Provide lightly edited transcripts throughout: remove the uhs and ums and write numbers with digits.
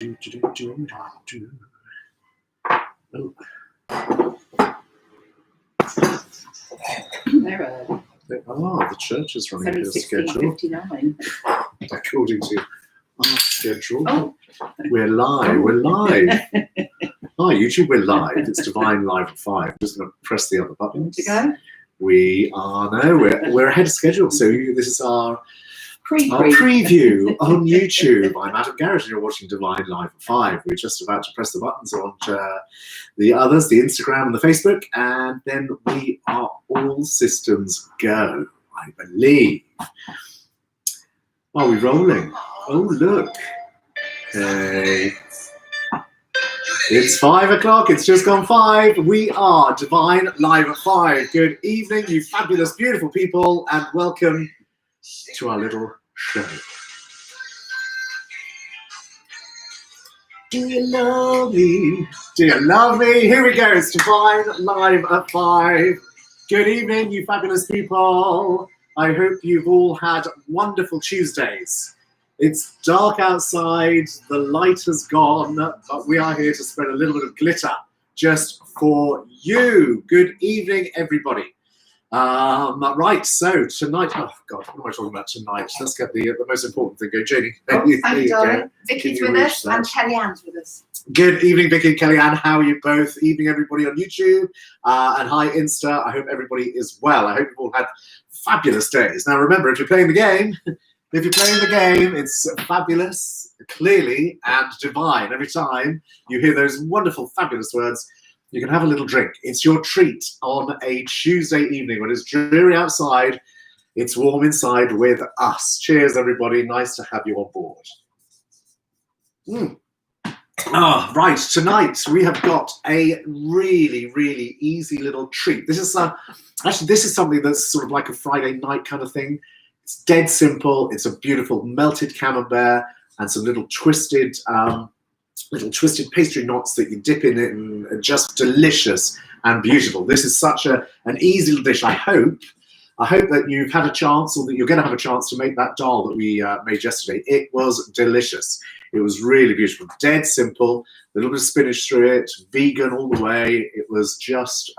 Oh. The church is running their schedule. According to our schedule. Oh. We're live. Hi, YouTube, we're live. It's Devine live at 5. I'm just going to press the other buttons. To go? We are, no, we're ahead of schedule. So this is our preview on YouTube. I'm Adam Garrett and you're watching Devine live at 5. We're just about to press the buttons on the others, the Instagram and the Facebook, and then we are all systems go, I believe. Are we rolling? Oh, look. Hey. It's 5 o'clock. It's just gone 5. We are Devine live at 5. Good evening, you fabulous, beautiful people, and welcome to our little show. Do you love me? Do you love me? Here we go. It's Devine live at 5. Good evening, you fabulous people. I hope you've all had wonderful Tuesdays. It's dark outside, the light has gone, but we are here to spread a little bit of glitter just for you. Good evening, everybody. Right, so tonight, oh God, what am I talking about tonight? Let's get the most important thing. Go, Janie. Thank you, darling. Vicky's with us and Kellyanne's with us. Good evening, Vicky and Kellyanne. How are you both? Evening, everybody on YouTube. And hi, Insta. I hope everybody is well. I hope you've all had fabulous days. Now, remember, if you're playing the game, it's fabulous, clearly, and divine. Every time you hear those wonderful, fabulous words, you can have a little drink. It's your treat on a Tuesday evening when it's dreary outside, it's warm inside with us. Cheers, everybody. Nice to have you on board. Right, tonight we have got a really, really easy little treat. This is actually, this is something that's sort of like a Friday night kind of thing. It's dead simple. It's a beautiful melted camembert and some little twisted pastry knots that you dip in it, and just delicious and beautiful. This is such an easy little dish. I hope that you've had a chance, or that you're going to have a chance to make that dal that we made yesterday. It was delicious. It was really beautiful. Dead simple. A little bit of spinach through it. Vegan all the way. It was just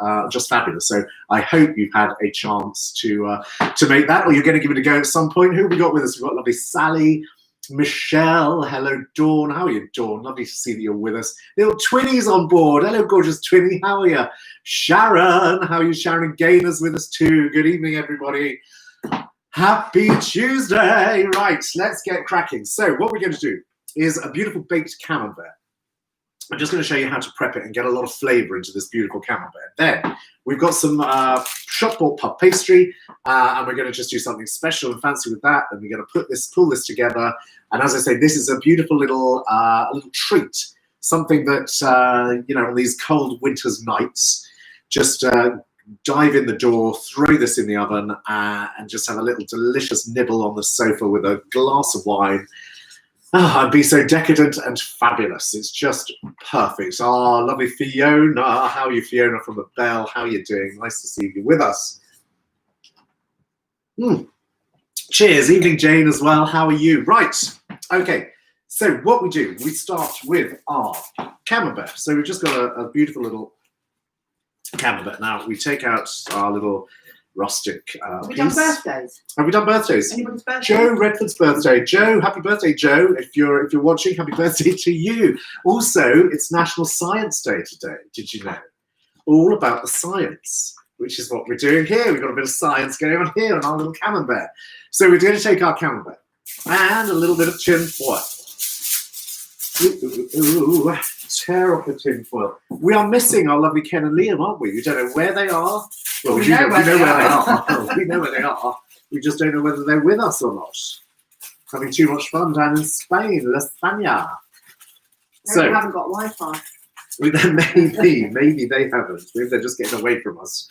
fabulous. So I hope you've had a chance to make that, or you're going to give it a go at some point. Who have we got with us? We've got lovely Sally, Michelle. Hello, Dawn. How are you, Dawn? Lovely to see that you're with us. Little Twinny's on board. Hello, gorgeous Twinny. How are you? Sharon. How are you? Sharon Gainer's with us too. Good evening, everybody. Happy Tuesday. Right, let's get cracking. So what we're going to do is a beautiful baked camembert. I'm just going to show you how to prep it and get a lot of flavour into this beautiful camembert. Then we've got some shop-bought puff pastry, and we're going to just do something special and fancy with that. And we're going to pull this together. And as I say, this is a beautiful little treat, something that on these cold winter's nights, just dive in the door, throw this in the oven, and just have a little delicious nibble on the sofa with a glass of wine. I'd be so decadent and fabulous. It's just perfect. Lovely Fiona. How are you, Fiona from the Bell? How are you doing? Nice to see you with us. Cheers. Evening, Jane, as well. How are you? Right. Okay. So what we do, we start with our camembert. So we've just got a beautiful little camembert. Now we take out our little rustic Have we done birthdays? Have we done birthdays? Anybody's birthday? Joe Redford's birthday. Joe, happy birthday, Joe. If you're watching, happy birthday to you. Also, it's National Science Day today. Did you know? All about the science, which is what we're doing here. We've got a bit of science going on here on our little camembert. So we're going to take our camembert and a little bit of tin foil. Tear off the tin foil. We are missing our lovely Ken and Liam, aren't we? We don't know where they are. Well, we know where they are. We know where they are. We just don't know whether they're with us or not. Having too much fun down in Spain, La España. So we haven't got Wi-Fi. Maybe they haven't. Maybe they're just getting away from us.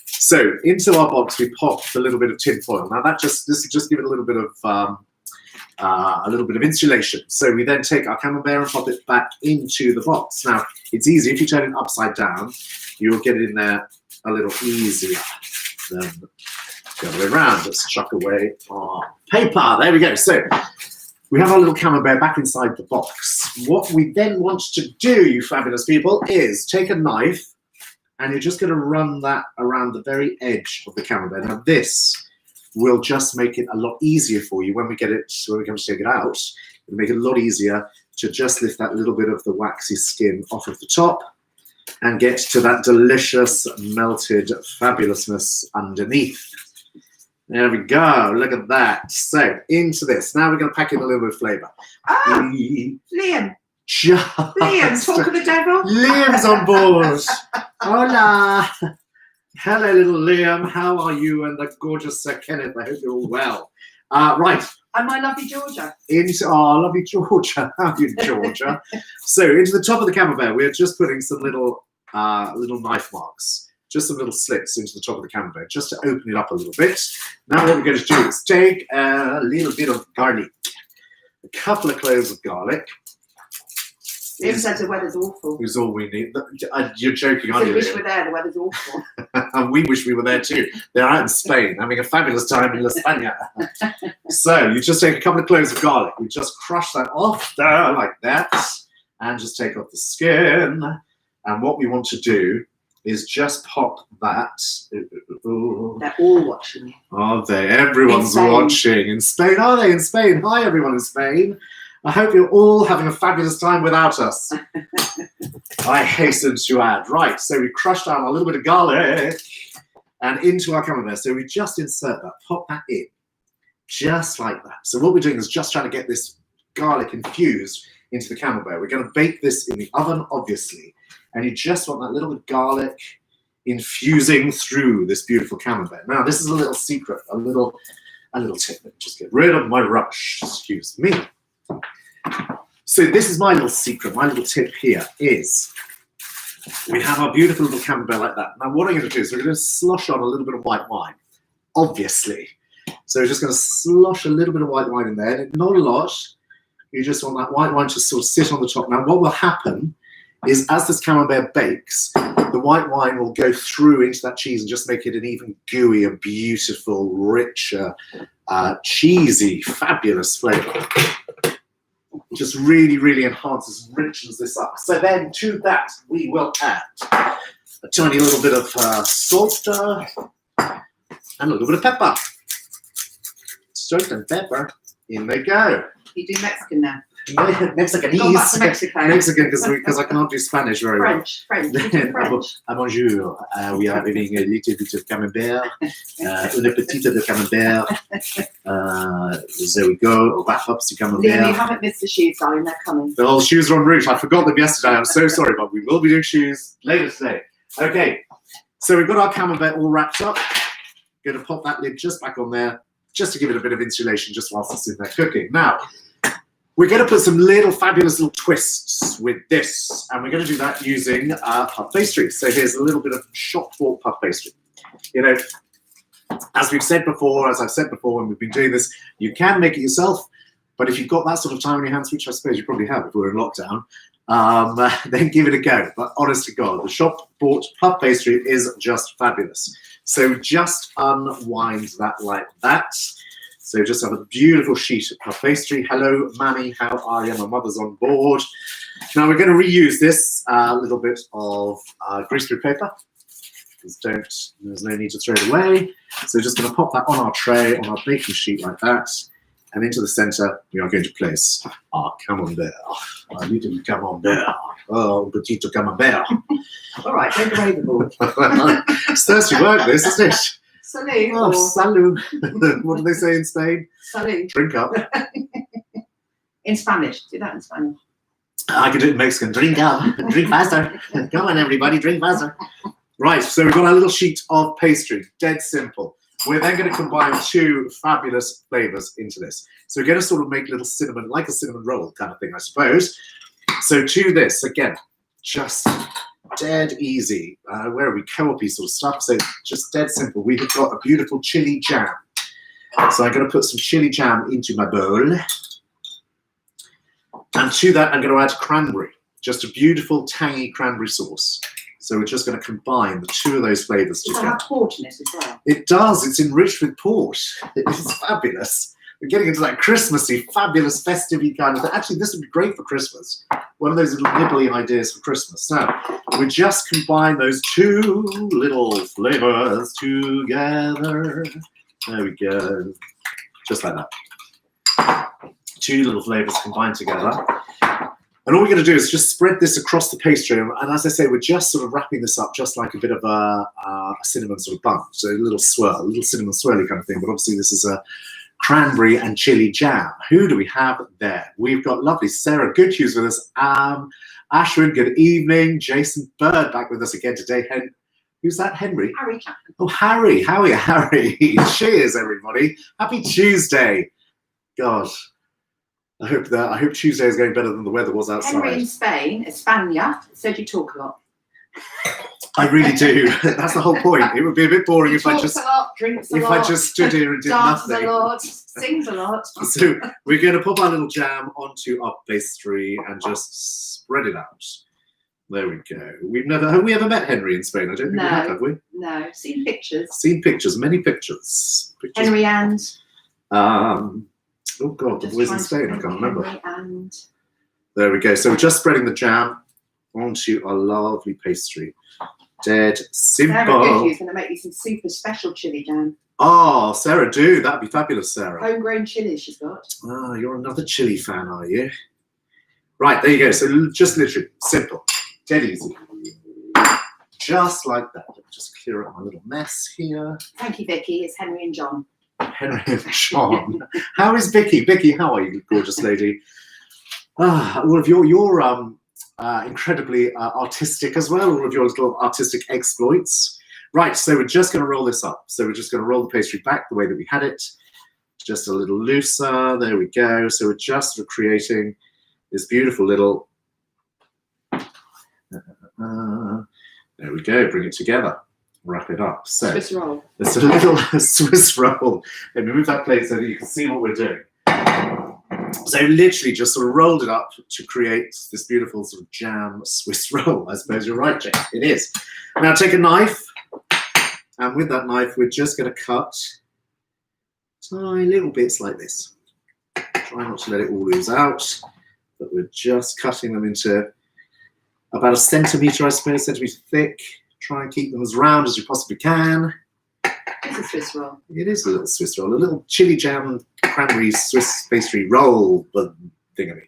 So into our box we popped a little bit of tin foil. Now this will just give it a little bit of insulation. So we then take our camembert and pop it back into the box. Now it's easy. If you turn it upside down, you'll get it in there a little easier than the other way around. Let's chuck away our paper. There we go. So we have our little camembert back inside the box. What we then want to do, you fabulous people, is take a knife and you're just going to run that around the very edge of the camembert. Now this will just make it a lot easier for you when we come to take it out. It'll make it a lot easier to just lift that little bit of the waxy skin off of the top and get to that delicious melted fabulousness underneath. There we go, look at that. So into this, now we're going to pack in a little bit of flavour. Ah, Liam. Liam, talk of the devil. Liam's on board. Hola. Hello, little Liam. How are you and the gorgeous Sir Kenneth? I hope you're all well. Right. And my lovely Georgia. Lovely Georgia. How are you, Georgia? So into the top of the camembert, we're just putting some little knife marks. Just some little slits into the top of the camembert, just to open it up a little bit. Now what we're going to do is take a little bit of garlic, a couple of cloves of garlic. Liam said the weather's awful. Is all we need. You're joking, aren't you? We wish we were there, the weather's awful. And we wish we were there too. They're out in Spain, having a fabulous time in La España. So you just take a couple of cloves of garlic. We just crush that off there like that, and just take off the skin. And what we want to do is just pop that. They're all watching. Are they? Everyone's watching. In Spain. Are they in Spain? Hi, everyone in Spain. I hope you're all having a fabulous time without us. I hasten to add. Right, so we crushed down a little bit of garlic and into our camembert. So we just insert that, pop that in, just like that. So what we're doing is just trying to get this garlic infused into the camembert. We're going to bake this in the oven, obviously. And you just want that little bit of garlic infusing through this beautiful camembert. Now, this is a little secret, a little tip. Let me just get rid of my rubbish. Excuse me. So this is my little secret. My little tip here is we have our beautiful little camembert like that. Now, what I'm going to do is we're going to slosh on a little bit of white wine, obviously. So we're just going to slosh a little bit of white wine in there. Not a lot. You just want that white wine to sort of sit on the top. Now, what will happen is as this camembert bakes, the white wine will go through into that cheese and just make it an even gooier, beautiful, richer, cheesy, fabulous flavour. Just really, really enhances and richens this up. So then to that, we will add a tiny little bit of salt and a little bit of pepper. Salt and pepper, in they go. You do Mexican now. Mexicanese. Go back to Mexico. Mexican, because I can't do Spanish very well. French. Bonjour. We are having a little bit of camembert, une petite de camembert. There we go. Wrap up the camembert. Liam, you haven't missed the shoes, darling. They're coming. The shoes are en route. I forgot them yesterday. I'm so sorry, but we will be doing shoes later today. Okay. So we've got our camembert all wrapped up. Going to pop that lid just back on there, just to give it a bit of insulation just whilst it's in there cooking. Now, we're going to put some little fabulous little twists with this, and we're going to do that using puff pastry. So here's a little bit of shop bought puff pastry. You know, as I've said before when we've been doing this, you can make it yourself, but if you've got that sort of time on your hands, which I suppose you probably have if we're in lockdown, then give it a go. But honest to God, the shop bought puff pastry is just fabulous. So just unwind that like that. So just have a beautiful sheet of puff pastry. Hello, Manny, how are you? My mother's on board. Now we're going to reuse this little bit of greaseproof paper. There's no need to throw it away. So we're just going to pop that on our tray, on our baking sheet like that. And into the center, we are going to place our camembert. Our little camembert. Oh, petite camembert. All right, take away the board. It's thirsty work, this, isn't it? Salud. Oh, salud. What do they say in Spain? Salud. Drink up. In Spanish. Do that in Spanish. I can do it in Mexican. Drink up. Drink faster. Come on, everybody. Drink faster. Right, so we've got our little sheet of pastry. Dead simple. We're then going to combine two fabulous flavors into this. So we're going to sort of make little cinnamon, like a cinnamon roll kind of thing, I suppose. So to this, again, just dead easy. Where are we? Co-op-y sort of stuff. So just dead simple. We have got a beautiful chili jam. So I'm going to put some chili jam into my bowl. And to that, I'm going to add cranberry. Just a beautiful, tangy cranberry sauce. So we're just going to combine the two of those flavors together. Does it have port in it as well? It does. It's enriched with port. It is fabulous. we're getting into that Christmassy, fabulous, festive-y kind of thing. Actually, this would be great for Christmas. One of those little nibbly ideas for Christmas. Now, we just combine those two little flavors together. There we go. Just like that. Two little flavors combined together. And all we're going to do is just spread this across the pastry. And as I say, we're just sort of wrapping this up just like a bit of a cinnamon sort of bun. So a little swirl, a little cinnamon swirly kind of thing. But obviously this is a cranberry and chili jam. Who do we have there? We've got lovely Sarah Goodhughes with us. Ashwin, good evening. Jason Bird back with us again today. Who's that, Henry? Harry Chapman. Oh, Harry. How are you, Harry? Cheers, everybody. Happy Tuesday. Gosh. I hope Tuesday is going better than the weather was outside. Henry in Spain, España, said you talk a lot. I really do. That's the whole point. It would be a bit boring if I just stood here and did dances nothing. a lot, sings a lot. So we're going to pop our little jam onto our pastry and just spread it out. There we go. Have we ever met Henry in Spain? I don't think we have we? No, seen pictures. Seen pictures, many pictures. Henry and oh God, the boys in Spain, I can't remember. And there we go. So we're just spreading the jam onto our lovely pastry. Dead simple. Sarah Goodhugh's going to make you some super special chili jam. Oh, Sarah, do. That'd be fabulous, Sarah. Homegrown chili she's got. Ah, you're another chili fan, are you? Right, there you go. So just literally simple. Dead easy. Just like that. Let me just clear up my little mess here. Thank you, Vicky. It's Henry and John. Henry and John. How is Vicky? Vicky, how are you, gorgeous lady? All of you're incredibly artistic as well. All of your little artistic exploits. Right, so we're just going to roll this up. So we're just going to roll the pastry back the way that we had it. Just a little looser. There we go. So we're just sort of creating this beautiful little... there we go. Bring it together. Wrap it up. So Swiss roll. It's a little Swiss roll. Let me move that plate so that you can see what we're doing. So literally just sort of rolled it up to create this beautiful sort of jam Swiss roll. I suppose you're right, Jane. It is. Now take a knife, and with that knife, we're just going to cut tiny little bits like this. Try not to let it all ooze out, but we're just cutting them into about a centimetre, I suppose, centimetre thick. Try and keep them as round as you possibly can. It's a Swiss roll. It is a little Swiss roll, a little chili jam cranberry Swiss pastry roll thingammy.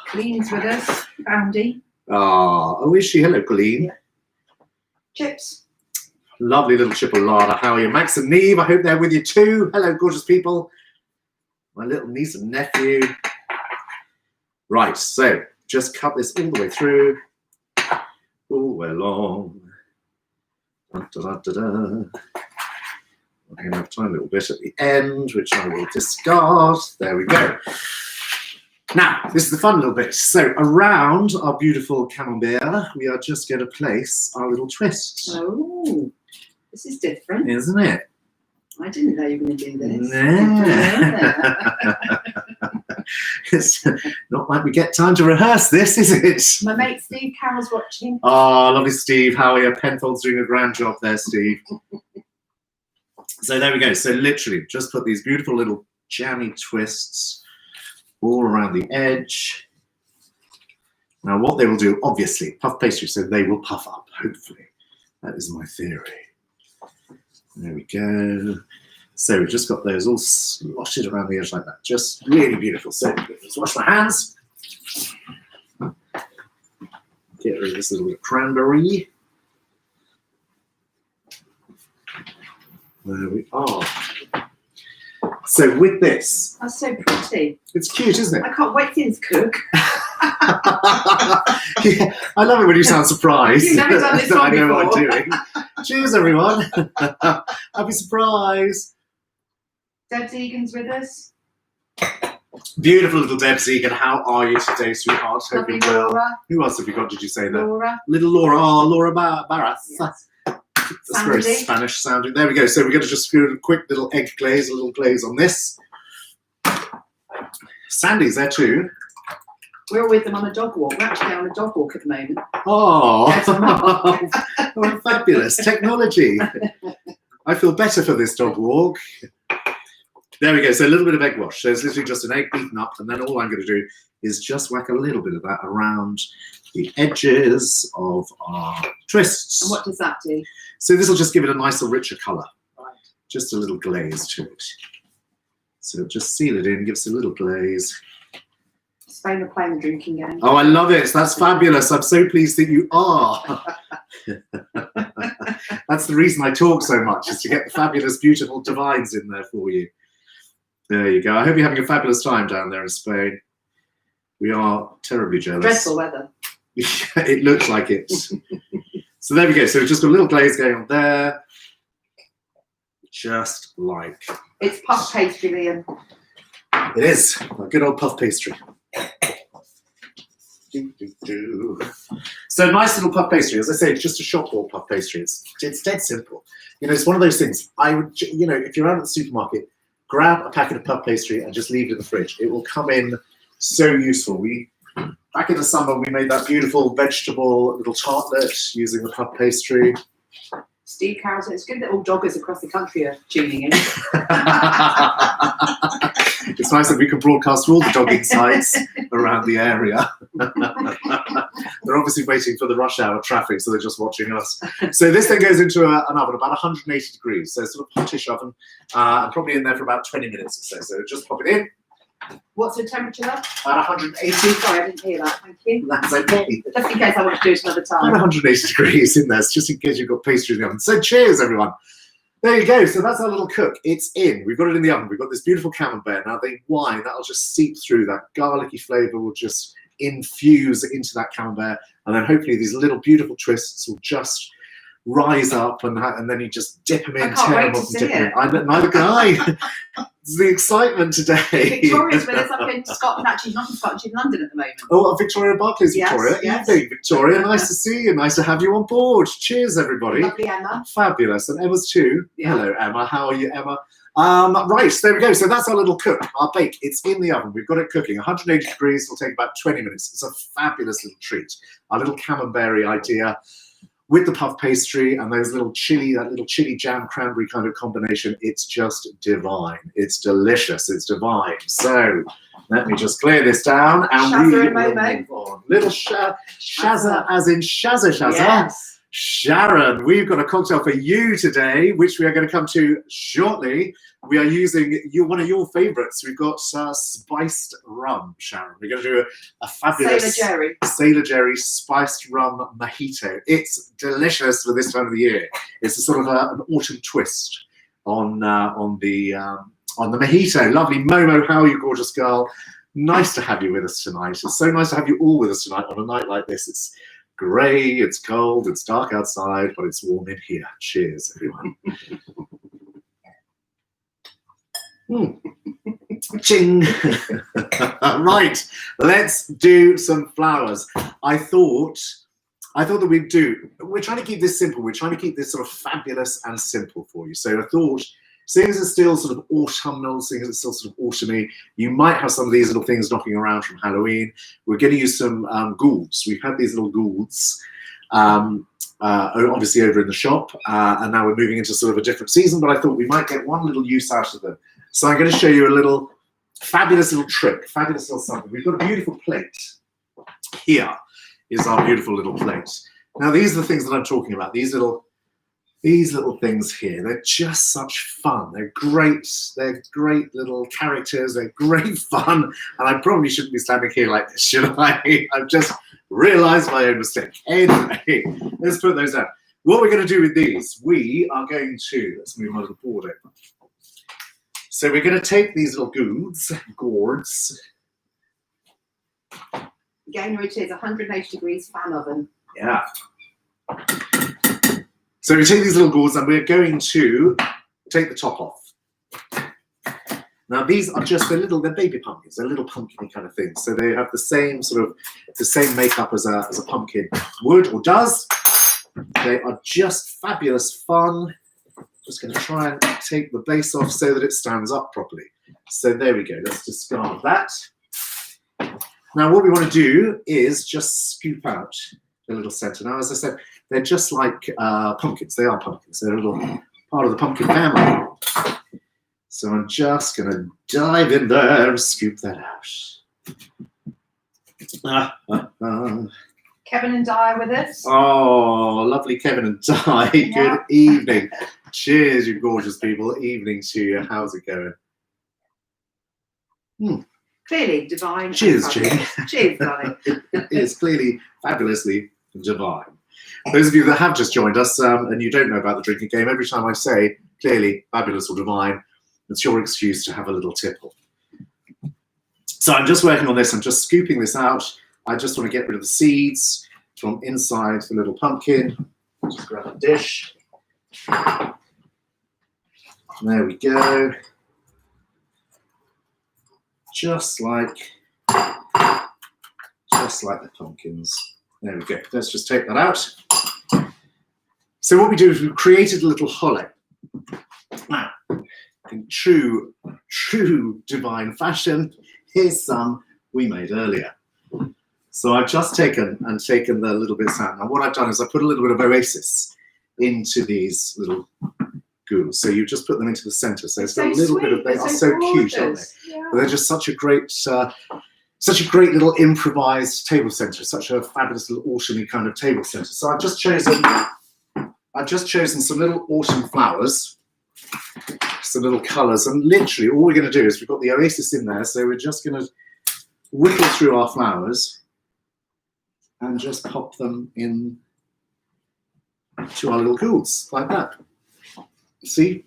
Colleen's with us. Andy. Oh, is she? Hello, Colleen. Yeah. Chips. Lovely little chipolata. How are you? Max and Neve, I hope they're with you too. Hello, gorgeous people. My little niece and nephew. Right, so just cut this all the way through. All the way along. Da, da, da, da. I'm going to have a tiny little bit at the end, which I will discard. There we go. Now, this is the fun little bit. So around our beautiful camembert, we are just going to place our little twist. Oh, this is different. Isn't it? I didn't know you were going to do this. Yeah. It's not like we get time to rehearse this, is it? My mate Steve Carroll's watching. Oh, lovely Steve. How are you? Penfold's doing a grand job there, Steve. So there we go. So literally just put these beautiful little jammy twists all around the edge. Now what they will do, obviously, puff pastry, so they will puff up, hopefully. That is my theory. There we go. So we've just got those all slotted around the edge like that. Just really beautiful. So let's wash my hands. Get rid of this little cranberry. There we are. So with this... That's so pretty. It's cute, isn't it? I can't wait for you to cook. Yeah, I love it when you sound surprised. You've never done this that I one know what before. I'm doing. Cheers, everyone. Happy surprise. Deb Egan's with us. Beautiful little Deb Egan. How are you today, sweetheart? Hope Lovely you're well. Laura. Who else have you got? Did you say that? Laura. Little Laura. Oh, Laura Barras. Yes. That's very Sandy. Spanish sounding. There we go. So we're going to just do a quick little egg glaze, a little glaze on this. Sandy's there too. We're with them on a dog walk. We're actually on a dog walk at the moment. Oh, oh fabulous. Technology. I feel better for this dog walk. There we go. So a little bit of egg wash. So it's literally just an egg beaten up, and then all I'm going to do is just whack a little bit of that around the edges of our twists. And what does that do? So this will just give it a nicer, richer colour. Right. Just a little glaze to it. So just seal it in, give us a little glaze. Spain are playing the drinking game. Oh, I love it. That's fabulous. I'm so pleased that you are. That's the reason I talk so much, is to get the fabulous, beautiful Devines in there for you. There you go. I hope you're having a fabulous time down there in Spain. We are terribly jealous. Dreadful weather. It looks like it. So there we go. So we've just got a little glaze going on there. Just like. It's puff pastry, Liam. It is. A good old puff pastry. So nice little puff pastry. As I say, it's just a shop bought puff pastry. It's dead simple. You know, it's one of those things. I would, you know, if you're out at the supermarket, grab a packet of puff pastry and just leave it in the fridge. It will come in so useful. Back in the summer, we made that beautiful vegetable little tartlet using the puff pastry. Steve Carrollton, it's good that all joggers across the country are tuning in. It's nice that we can broadcast to all the jogging sites around the area. They're obviously waiting for the rush hour traffic, so they're just watching us. So this thing goes into an oven about 180 degrees, so sort of hotish oven, and probably in there for about 20 minutes or so. So just pop it in. What's the temperature there? About 180. Sorry, I didn't hear that. Thank you. That's okay. Just in case I want to do it another time. About 180 degrees in there, just in case you've got pastry in the oven. So cheers, everyone. There you go. So that's our little cook. It's in. We've got it in the oven. We've got this beautiful Camembert. Now the wine, that'll just seep through. That garlicky flavour will just infuse into that Camembert. And then hopefully these little beautiful twists will just rise up, and then you just dip them in, tear them off and dip them in. Neither can I. It's the excitement today. Victoria's with us up in Scotland. Actually, not in Scotland, she's in London at the moment. Oh, Victoria Barclays, Yes, Victoria. yes. Evening, Victoria. Nice to see you. Nice to have you on board. Cheers, everybody. Lovely Emma. Fabulous. And Emma's too. Yeah. Hello, Emma. How are you, Emma? Right, so there we go. So that's our little cook, our bake. It's in the oven. We've got it cooking. 180 degrees. Will take about 20 minutes. It's a fabulous little treat. Our little Camembert idea with the puff pastry and those little chili, that little chili jam cranberry kind of combination. It's just divine. It's delicious. It's divine. So let me just clear this down and Shazza we and will Momo. move on. Little Shazza, as in Shazza. Yes. Sharon, we've got a cocktail for you today, which we are going to come to shortly. We are using one of your favourites. We've got spiced rum, Sharon. We're going to do a fabulous Sailor Jerry spiced rum mojito. It's delicious for this time of the year. It's a sort of an autumn twist on the mojito. Lovely Momo, how are you, gorgeous girl? Nice to have you with us tonight. It's so nice to have you all with us tonight on a night like this. It's grey, it's cold, it's dark outside, but it's warm in here. Cheers, everyone. Ching. Right, let's do some flowers. I thought that we're trying to keep this simple. We're trying to keep this sort of fabulous and simple for you. So I thought, seeing as it's still sort of autumnal, seeing as it's still sort of autumny, you might have some of these little things knocking around from Halloween. We're going to use some gourds. We've had these little gourds, obviously over in the shop, and now we're moving into sort of a different season, but I thought we might get one little use out of them. So I'm going to show you a little fabulous little trick, fabulous little something. We've got a beautiful plate. Here is our beautiful little plate. Now these are the things that I'm talking about, these little things here. They're just such fun. They're great little characters. They're great fun. And I probably shouldn't be standing here like this, should I? I've just realized my own mistake. Anyway, let's put those down. What we're going to do with these, we are going to, let's move my little board over. So we're going to take these little gourds. Again, which is 180 degrees fan oven. Yeah. So we take these little gourds and we're going to take the top off. Now these are just they're baby pumpkins. They're little pumpkin kind of things. So they have the same makeup as a pumpkin would or does. They are just fabulous fun. Just going to try and take the base off so that it stands up properly. So there we go. Let's discard that. Now what we want to do is just scoop out the little centre. Now, as I said, they're just like pumpkins. They are pumpkins. They're a little part of the pumpkin family. So I'm just going to dive in there and scoop that out. Kevin and Di are with us. Oh, lovely Kevin and Di. Yeah. Good evening. Cheers, you gorgeous people. Evening to you. How's it going? Clearly divine. Cheers, Jane. Cheers, darling. It's clearly fabulously divine. Those of you that have just joined us and you don't know about the drinking game, every time I say clearly fabulous or divine, it's your excuse to have a little tipple. So I'm just working on this. I'm just scooping this out. I just want to get rid of the seeds from inside the little pumpkin. Just grab a dish. There we go. Just like the pumpkins. There we go. Let's just take that out. So what we do is we've created a little hollow. Now, in true divine fashion, here's some we made earlier. So I've just taken the little bits out. Now what I've done is I put a little bit of oasis into these little gourds. So you just put them into the center. So it's got a little bit of, they are so cute, aren't they? Yeah. But they're just such a great little improvised table center, such a fabulous little autumny kind of table center. So I've just chosen some little autumn flowers, some little colors, and literally all we're going to do is we've got the oasis in there, so we're just going to whittle through our flowers and just pop them in to our little gourds like that. See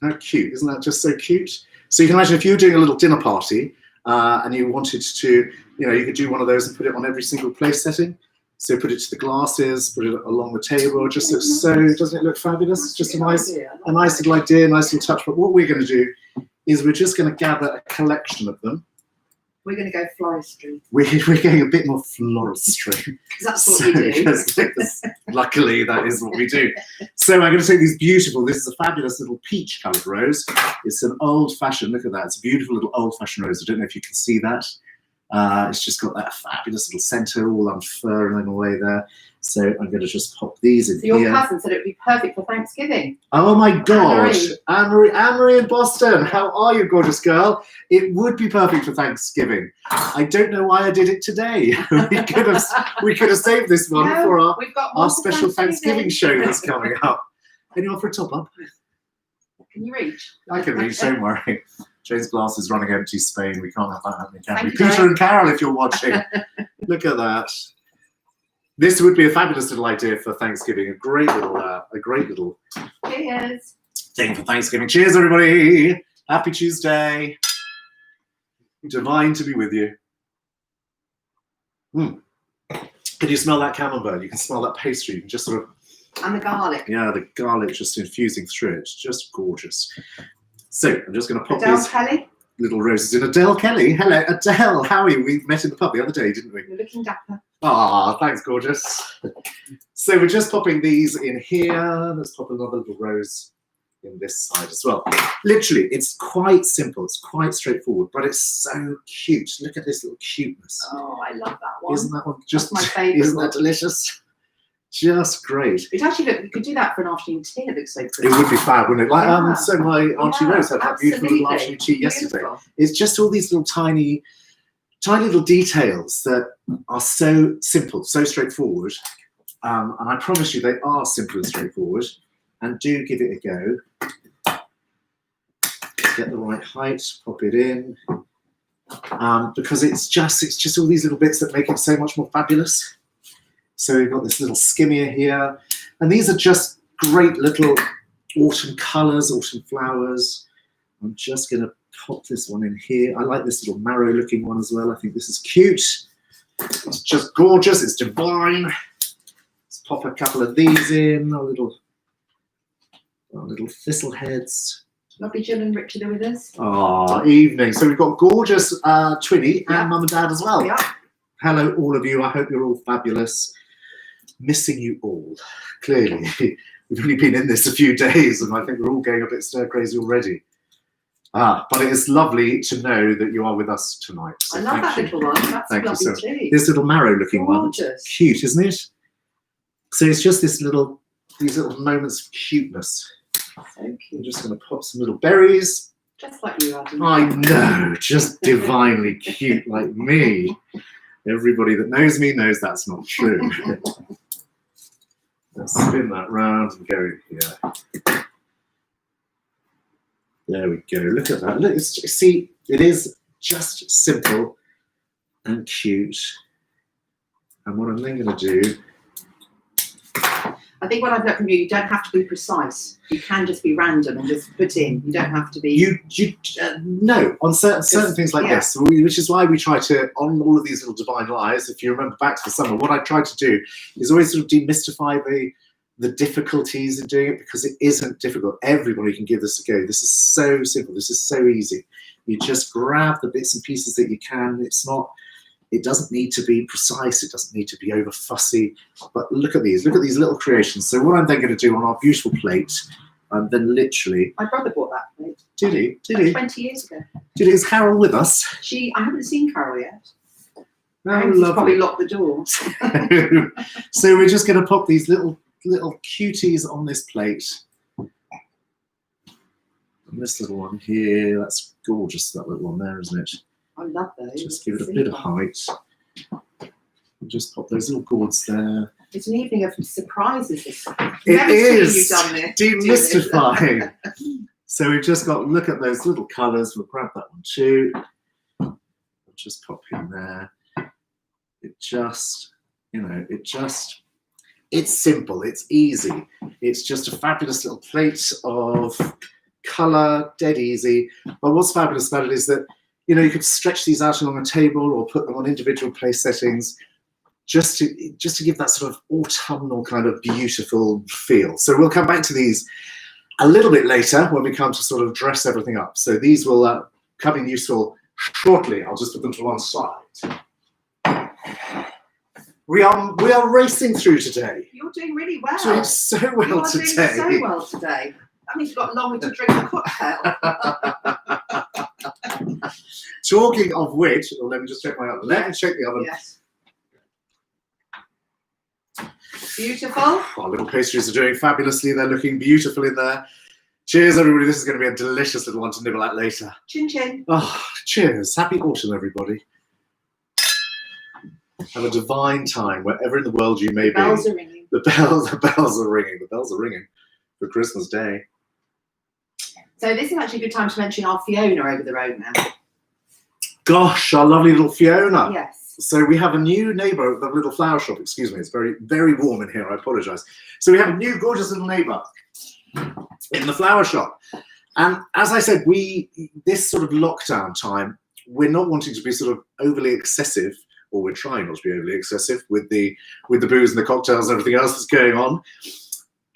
how cute? Isn't that just so cute? So you can imagine if you were doing a little dinner party and you wanted to, you could do one of those and put it on every single place setting. So put it to the glasses, put it along the table. It just looks so, doesn't it look fabulous? It's just a nice little idea, nice little touch. But what we're going to do is we're just going to gather a collection of them. We're going to go floristry. We're going a bit more floristry. That's what you do. Luckily, that is what we do. So I'm going to take these beautiful, this is a fabulous little peach coloured rose. It's an old-fashioned, look at that. It's a beautiful little old-fashioned rose. I don't know if you can see that. It's just got that fabulous little centre all unfurling away there. So I'm going to just pop these in here. Your cousin said it would be perfect for Thanksgiving. Oh my God. Anne-Marie in Boston. How are you, gorgeous girl? It would be perfect for Thanksgiving. I don't know why I did it today. we could have saved this one for our special Thanksgiving show that's coming up. Anyone for a top up? Can you reach? I can reach, don't worry. Jane's glass is running empty, Spain. We can't have that happening, can we? Thank you, Peter and Carol, if you're watching, look at that. This would be a fabulous little idea for Thanksgiving. A great little Cheers. thing for Thanksgiving. Cheers, everybody. Happy Tuesday. Divine to be with you. Can you smell that camembert? You can smell that pastry. You can just sort of... And the garlic. Yeah, the garlic just infusing through it. It's just gorgeous. So I'm just going to pop Adele these Kelly. little roses in. Adele Kelly. Hello, Adele. How are you? We met in the pub the other day, didn't we? You're looking dapper. Ah, thanks, gorgeous. So we're just popping these in here. Let's pop another little rose in this side as well. Literally, it's quite simple. It's quite straightforward, but it's so cute. Look at this little cuteness. Oh, I love that one. Isn't that one just my favourite? Isn't that delicious? Just great. It actually look. We could do that for an afternoon tea. It looks so pretty. It would be fab, wouldn't it? Like Yeah. so my Auntie Rose had that beautiful little absolutely. afternoon tea yesterday. Beautiful. It's just all these little tiny little details that are so simple, so straightforward. And I promise you they are simple and straightforward. And do give it a go. Get the right height, pop it in. Because it's just all these little bits that make it so much more fabulous. So we've got this little skimmier here. And these are just great little autumn colours, autumn flowers. I'm just going to pop this one in here. I like this little marrow looking one as well. I think this is cute. It's just gorgeous. It's divine. Let's pop a couple of these in. Our little thistle heads. Lovely Jill and Richard are with us. Ah, evening. So we've got gorgeous Twinny and Mum and Dad as well. Yeah. Hello, all of you. I hope you're all fabulous. Missing you all. Clearly, we've only been in this a few days, and I think we're all going a bit stir crazy already. But it is lovely to know that you are with us tonight. So I love that little one. That's Thank you lovely so much. too. This little marrow-looking one. Gorgeous. Cute, isn't it? So it's just these little moments of cuteness. So I'm cute. just going to pop some little berries. Just like you, Adam. I know, just divinely cute like me. Everybody that knows me knows that's not true. Let's spin that round and go here. There we go. Look at that. Look, see, it is just simple and cute. And what I'm then going to do. I think what I've learned from you, you don't have to be precise. You can just be random and just put in. You don't have to be. No, on certain things like this, which is why we try to, on all of these little divine lies, if you remember back to the summer, what I try to do is always sort of demystify the difficulties in doing it, because it isn't difficult. Everybody can give this a go. This is so simple. This is so easy. You just grab the bits and pieces that you can. It doesn't need to be precise. It doesn't need to be over fussy. But look at these little creations. So what I'm then going to do on our beautiful plate, I'm then literally. My brother bought that plate. Did he? Did he? 20 years ago. Did he? Is Carol with us? I haven't seen Carol yet. Oh, probably locked the door. So we're just going to pop these little cuties on this plate. And this little one here, that's gorgeous, that little one there, isn't it? I love those. Just give it a bit of height. And just pop those little gourds there. It's an evening of surprises. It is you've done this. Demystifying. So we've just got, look at those little colours. We'll grab that one too. We'll just pop in there. It's simple, it's easy. It's just a fabulous little plate of colour, dead easy. But what's fabulous about it is that, you could stretch these out along a table or put them on individual place settings just to give that sort of autumnal kind of beautiful feel. So we'll come back to these a little bit later when we come to sort of dress everything up. So these will come in useful shortly. I'll just put them to one side. We are racing through today. You're doing really well. Doing so well today. Doing so well today. That means you've got longer to drink the cocktail. Talking of which, let me just check my oven. Let me check the oven. Yes. Beautiful. Our little pastries are doing fabulously. They're looking beautiful in there. Cheers, everybody. This is going to be a delicious little one to nibble at later. Chin chin. Oh, cheers. Happy autumn, everybody. Have a divine time wherever in the world you may be. The bells are ringing. The bells are ringing. The bells are ringing for Christmas Day. So this is actually a good time to mention our Fiona over the road now. Gosh, our lovely little Fiona. Yes. So we have a new neighbour at the little flower shop. Excuse me, it's very, very warm in here. I apologise. So we have a new gorgeous little neighbour in the flower shop. And as I said, this sort of lockdown time, we're not wanting to be sort of overly excessive, or we're trying not to be overly excessive with the booze and the cocktails and everything else that's going on.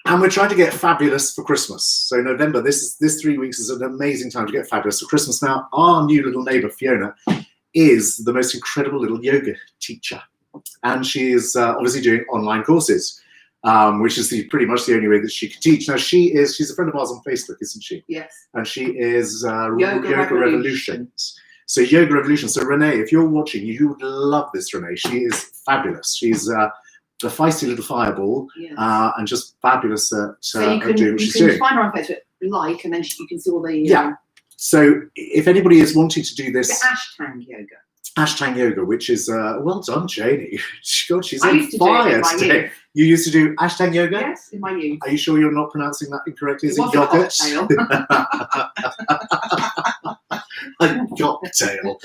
And we're trying to get fabulous for Christmas. So November, this 3 weeks is an amazing time to get fabulous for Christmas. Now, our new little neighbour, Fiona, is the most incredible little yoga teacher. And she is obviously doing online courses, which is pretty much the only way that she can teach. Now, she's a friend of ours on Facebook, isn't she? Yes. And she is Yoga Revolutions. So Yoga Revolution. So Renee, if you're watching, you would love this, Renee. She is fabulous. She's a feisty little fireball, yes. And just fabulous at so doing what she's doing. You can find her on Facebook, and then you can see all the... Yeah. So if anybody is wanting to do this... The Hashtag yoga, which is... well done, Janie. God, she's I on used to fire do it in today. youth. You used to do hashtag yoga? Yes, in my youth. Are you sure you're not pronouncing that incorrectly? Is it yogurt? A cocktail.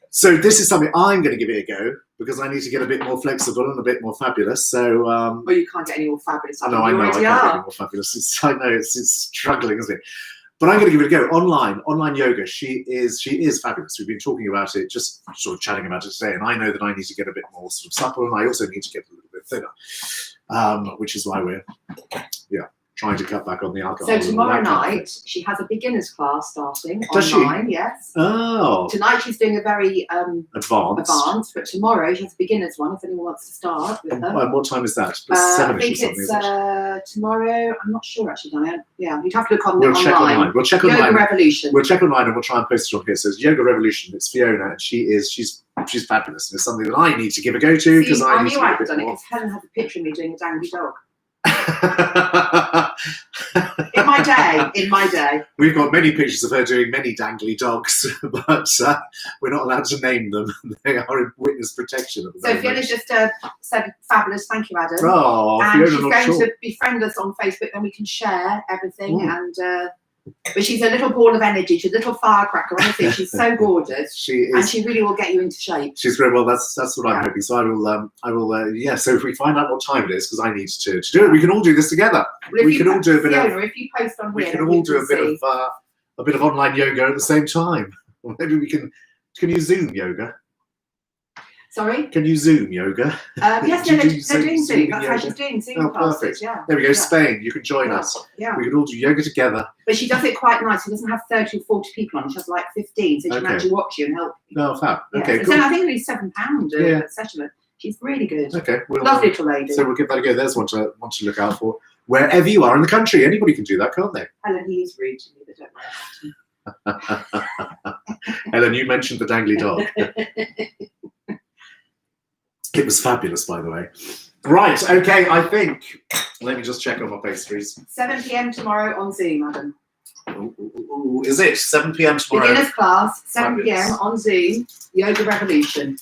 So this is something I'm going to give it a go, because I need to get a bit more flexible and a bit more fabulous. So, well, you can't get any more fabulous. I know. I can't get any more fabulous. I know it's struggling, isn't it? But I'm going to give it a go. Online yoga. She is fabulous. We've been talking about it, just sort of chatting about it today. And I know that I need to get a bit more sort of supple, and I also need to get a little bit thinner, which is why we're trying to cut back on the alcohol. So tomorrow night, she has a beginner's class starting online. Yes. Oh. Tonight she's doing a very advanced, but tomorrow she has a beginner's one if anyone wants to start with her. And what time is that? I think it's tomorrow. I'm not sure actually, Diane. Yeah, you'd have to look on online. We'll check online. Yoga Revolution. We'll check online and we'll try and post it on here. So it's Yoga Revolution. It's Fiona, and she's fabulous. And it's something that I need to give a go to, because I need to get a bit more. Helen has a picture of me doing a dandy dog. In my day. We've got many pictures of her doing many dangly dogs, but we're not allowed to name them. They are in witness protection at the moment. So Fiona just said fabulous, thank you, Adam. Oh, and Fiona, she's not going sure. to befriend us on Facebook, and we can share everything. And but she's a little ball of energy. She's a little firecracker. Honestly, she's so gorgeous. She is, and she really will get you into shape. She's great. Well, that's what I'm hoping. So I will. Yeah. So if we find out what time it is, because I need to do it, we can all do this together. Well, we can all do a bit Fiona, of. If you post on we here, can all do a bit of online yoga at the same time. Or maybe we can. Can you Zoom yoga? Sorry? Can you Zoom yoga? Yes, they're doing Zoom. That's how she's doing Zoom classes. Perfect. Yeah. There we go. Spain, you can join us. Yeah. We can all do yoga together. But she does it quite nice. She doesn't have 30 or 40 people on. She has like 15, so she can actually watch you and help you. Oh, fab. Yeah. Okay, So cool. I think only £7 a session. She's really good. Okay. Lovely little lady. So we'll give that a go. There's one to look out for. Wherever you are in the country, anybody can do that, can't they? Helen, he is rude to me, but don't worry about him. Helen, you mentioned the dangly dog. It was fabulous, by the way. Right, okay, I think. Let me just check on my pastries. 7 p.m. tomorrow on Zoom, Adam. Ooh, is it 7 p.m. tomorrow? Beginner's class, 7 p.m. on Zoom, Yoga Revolution.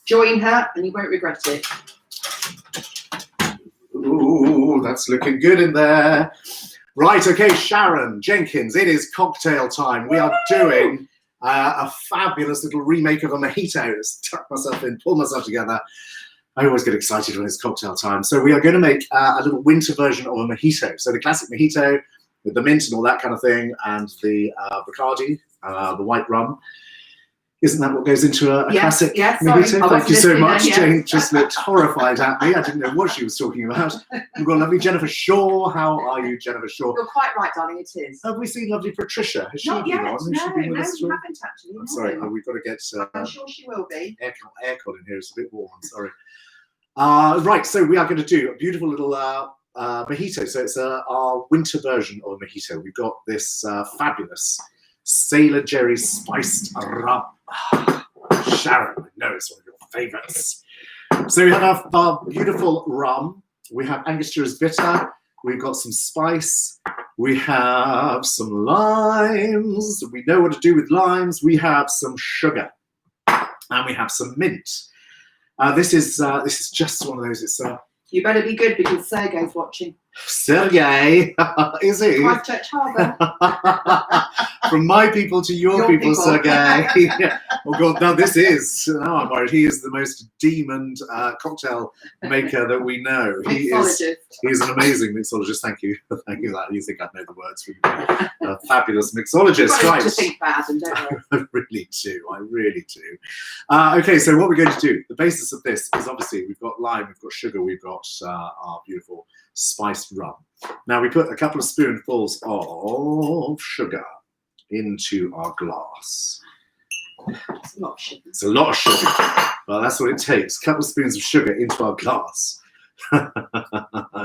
Join her and you won't regret it. Ooh, that's looking good in there. Right, okay, Sharon Jenkins, it is cocktail time. We are doing a fabulous little remake of a mojito. Just tuck myself in, pull myself together. I always get excited when it's cocktail time. So we are going to make a little winter version of a mojito. So the classic mojito with the mint and all that kind of thing, and the Bacardi, the white rum. Isn't that what goes into a classic mojito? Thank you so much. Jane just looked horrified at me. I didn't know what she was talking about. We've got lovely Jennifer Shaw. How are you, Jennifer Shaw? You're quite right, darling, it is. Have we seen lovely Patricia? Has she Not been yet, on? Has no, she been with us? you haven't actually. I'm sorry, we've got to get... I'm sure she will be. Aircon in here, it's a bit warm, I'm sorry. Right, so we are going to do a beautiful little mojito. So it's our winter version of a mojito. We've got this fabulous Sailor Jerry spiced rum. Sharon, I know it's one of your favorites. So we have our beautiful rum. We have Angostura's bitter. We've got some spice. We have some limes. We know what to do with limes. We have some sugar, and we have some mint. This is just one of those. It's you better be good because Sergey's watching. Sergey, is he? Christchurch Harbour. From my people to your people, Sergey. Oh God, now this is. Now I'm worried. He is the most demoned cocktail maker that we know. He's an amazing mixologist. Thank you. Thank you. That you think I'd know the words for you. A fabulous mixologist, right? To think about them, don't you? I really do. I really do. Okay, so what we're going to do, the basis of this is obviously we've got lime, we've got sugar, we've got our beautiful spiced rum. Now we put a couple of spoonfuls of sugar into our glass. It's a lot of sugar. It's a lot of sugar. Well, that's what it takes. A couple of spoons of sugar into our glass.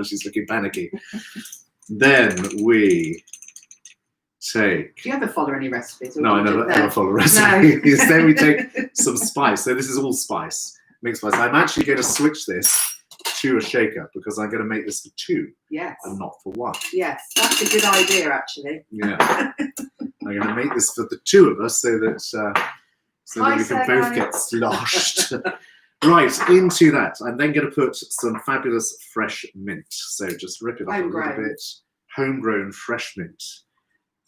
She's looking panicky. Then we take... Do you ever follow any recipes? No, I never ever follow recipes. No. Then we take some spice. So this is all spice, mixed spice. I'm actually going to switch this to a shaker because I'm going to make this for two and not for one. Yes, that's a good idea, actually. Yeah. I'm going to make this for the two of us so that we can both get sloshed. Right, into that. I'm then going to put some fabulous fresh mint. So just rip it up a little bit. Homegrown fresh mint.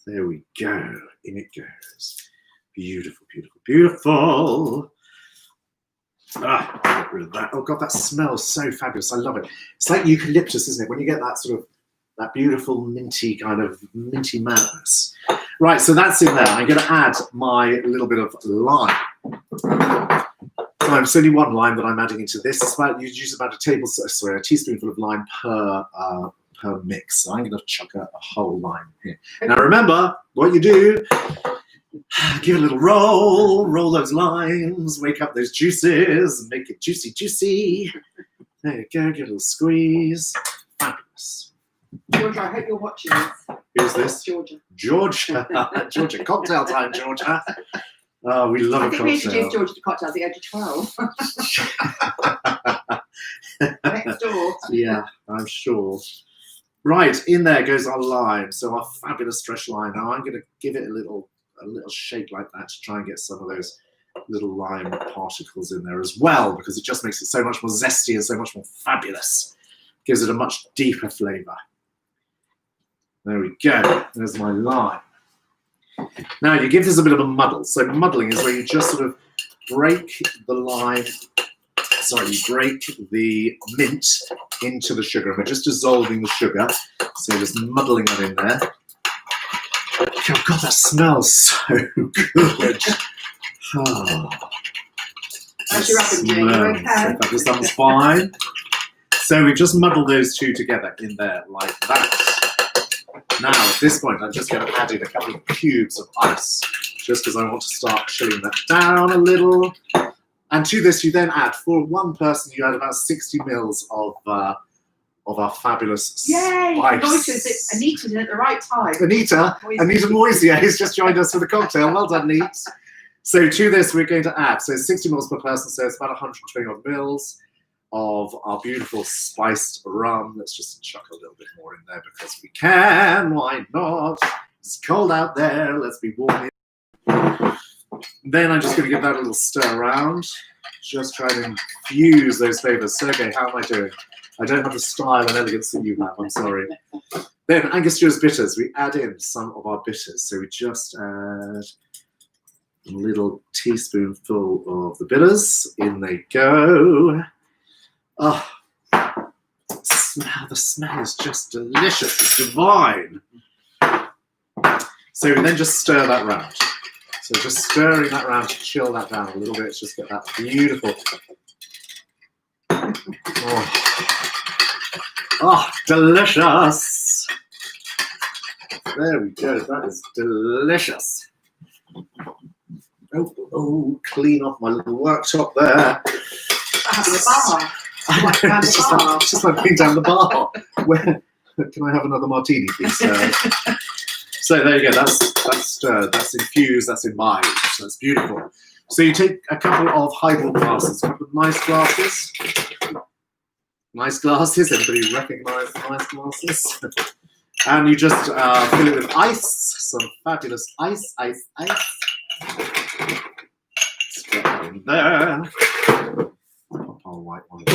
There we go. In it goes. Beautiful, beautiful, beautiful. Get rid of that. Oh God, that smells so fabulous. I love it. It's like eucalyptus, isn't it? When you get that sort of, that beautiful minty kind of minty madness. Right, so that's in there. I'm going to add my little bit of lime. So it's only one lime that I'm adding into this. It's about, you use about a teaspoonful of lime per mix. So I'm going to chuck a whole lime here. Now remember, what you do, give it a little roll those limes, wake up those juices, and make it juicy, juicy. There you go, give it a little squeeze. Fabulous. Georgia, I hope you're watching this. Who's this? Georgia. Georgia. Georgia. Cocktail time, Georgia. Oh, we love a cocktail. I think we introduced Georgia to cocktails at the age of 12. Next door. Yeah, I'm sure. Right, in there goes our lime. So our fabulous fresh lime. Now I'm going to give it a little shake like that to try and get some of those little lime particles in there as well, because it just makes it so much more zesty and so much more fabulous. Gives it a much deeper flavour. There we go. There's my lime. Now you give this a bit of a muddle. So muddling is where you just sort of break the lime. Sorry, you break the mint into the sugar, and we're just dissolving the sugar. So just muddling that in there. Oh God, that smells so good. Oh, how's your oven doing? You okay? This one's fine. So we've just muddled those two together in there like that. Now at this point, I'm just going to add in a couple of cubes of ice, just because I want to start chilling that down a little. And to this, you then add, for one person, you add about 60 mils of our fabulous spice. Anita's in at the right time. Anita Moisier has just joined us for the cocktail. Well done, Neat. So to this, we're going to add, so 60 mils per person, so it's about 120 odd mils of our beautiful spiced rum. Let's just chuck a little bit more in there because we can. Why not? It's cold out there. Let's be warm. Then I'm just going to give that a little stir around. Just try to infuse those flavors. Sergey, how am I doing? I don't have the style and elegance that you have. I'm sorry. Then Angostura's bitters. We add in some of our bitters. So we just add a little teaspoonful of the bitters. In they go. Oh, the smell is just delicious. It's divine. So we then just stir that round. So just stirring that round to chill that down a little bit. Just get that beautiful. Oh, delicious. There we go. That is delicious. Oh, clean off my little worktop there. It's just like being down the bar. Where can I have another martini, please? So there you go. That's stirred. That's infused. That's imbibed. So that's beautiful. So you take a couple of highball glasses, a couple of nice glasses. Nice glasses. Everybody recognise the nice glasses. And you just fill it with ice. Some fabulous ice. Straight in there. Pop our white one.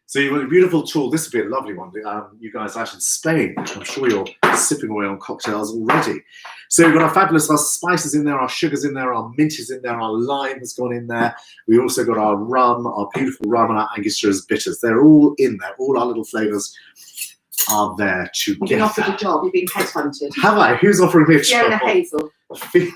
So you've got a beautiful tool. This would be a lovely one. You guys out in Spain, I'm sure you're sipping away on cocktails already. So we've got our spices in there, our sugars in there, our mint is in there, our lime has gone in there. We also got our rum, our beautiful rum, and our Angostura's bitters. They're all in there. All our little flavours are there together. You've been offered a job. You've been headhunted. Have I? Who's offering me a job? Fiona Hazel.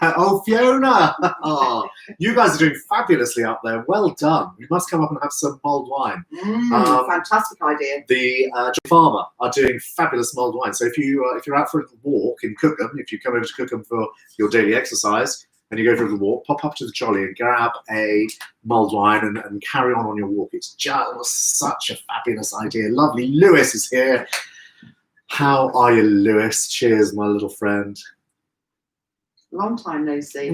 Oh, Fiona! Oh, you guys are doing fabulously up there. Well done. You must come up and have some mulled wine. Fantastic idea. The Farmer are doing fabulous mulled wine. So if you're out for a walk in Cookham, if you come over to Cookham for your daily exercise and you go for a walk, pop up to the Chilli and grab a mulled wine and carry on your walk. It's just such a fabulous idea. Lovely. Lewis is here. How are you, Lewis? Cheers, my little friend. Long time no see.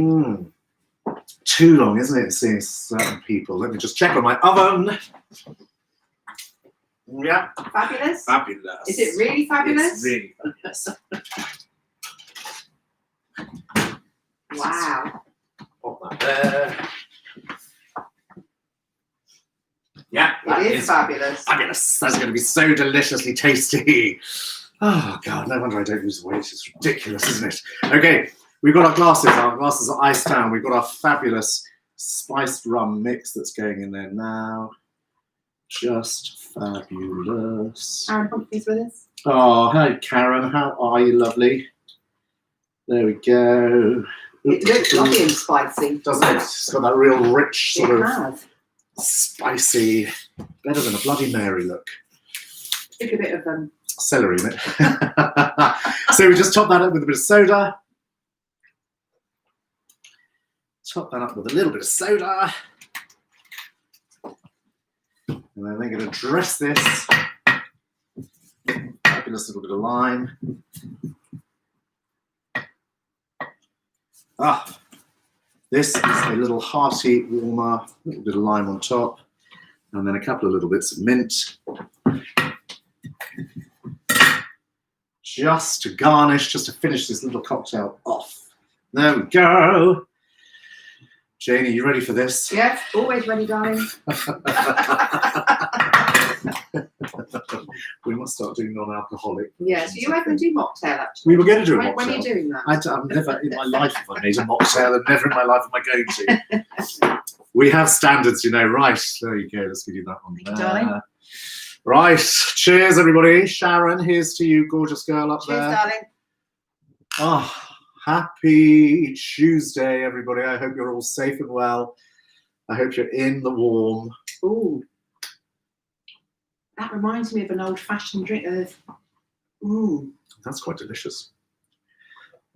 Too long, isn't it, seeing certain people? Let me just check on my oven. Yeah. Fabulous? Fabulous. Is it really fabulous? It's really fabulous. Wow. Pop that there. Yeah, it is fabulous. Fabulous. That's going to be so deliciously tasty. Oh, God, no wonder I don't lose weight. It's ridiculous, isn't it? Okay. We've got our glasses. Our glasses are iced down. We've got our fabulous spiced rum mix that's going in there now. Just fabulous. Karen Humphrey's with us. Oh, hi, Karen. How are you, lovely? There we go. It looks lovely and spicy. Doesn't it? It's got that real rich sort of spicy, better than a Bloody Mary look. Stick a bit of celery in it. So we just top that up with a bit of soda. Top that up with a little bit of soda. And then they're going to dress this. Fabulous little bit of lime. This is a little hearty warmer, a little bit of lime on top, and then a couple of little bits of mint. just to garnish, just to finish this little cocktail off. There we go. Janie, you ready for this? Yes, always ready, darling. We must start doing non-alcoholic. Yes, you ever do mocktail actually? We were going to do a mocktail. When are you doing that? I've never in my life have I made a mocktail, and never in my life am I going to. We have standards, you know. Right, there you go. Let's give you that one. Thank you, darling. Right, cheers, everybody. Sharon, here's to you, gorgeous girl up Cheers, there. darling. Oh, happy Tuesday, everybody. I hope you're all safe and well. I hope you're in the warm. Ooh. That reminds me of an old-fashioned drink. Ooh. That's quite delicious.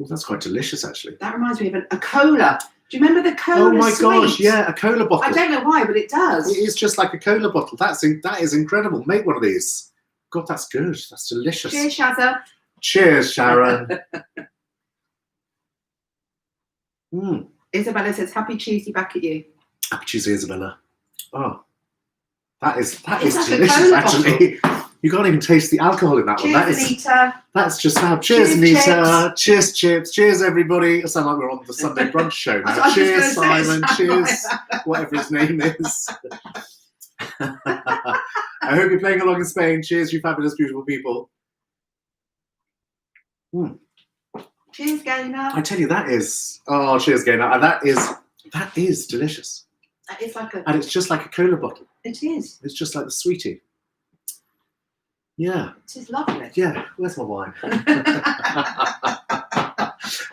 Ooh, that's quite delicious, actually. That reminds me of a cola. Do you remember the cola? Oh my sweet? gosh, yeah, a cola bottle. I don't know why, but it does. It is just like a cola bottle. That is incredible. Make one of these. God, that's good. That's delicious. Cheers, Shazza. Cheers, Sharon. Isabella says, "Happy Tuesday back at you." Happy Tuesday, Isabella. Oh, that is like delicious. Actually, you can't even taste the alcohol in that Cheers, one. Anita. That's just fab. Cheers, Anita. Cheers, Chips. Cheers, everybody. I sound like we're on the Sunday brunch show now. Cheers, Simon. Cheers, whatever his name is. I hope you're playing along in Spain. Cheers, you fabulous, beautiful people. Cheers, Gaynor. I tell you, that is. Oh, cheers, Gaynor. And that is delicious. It's like And it's just like a cola bottle. It is. It's just like the sweetie. Yeah. It is lovely. Yeah. Where's my wine?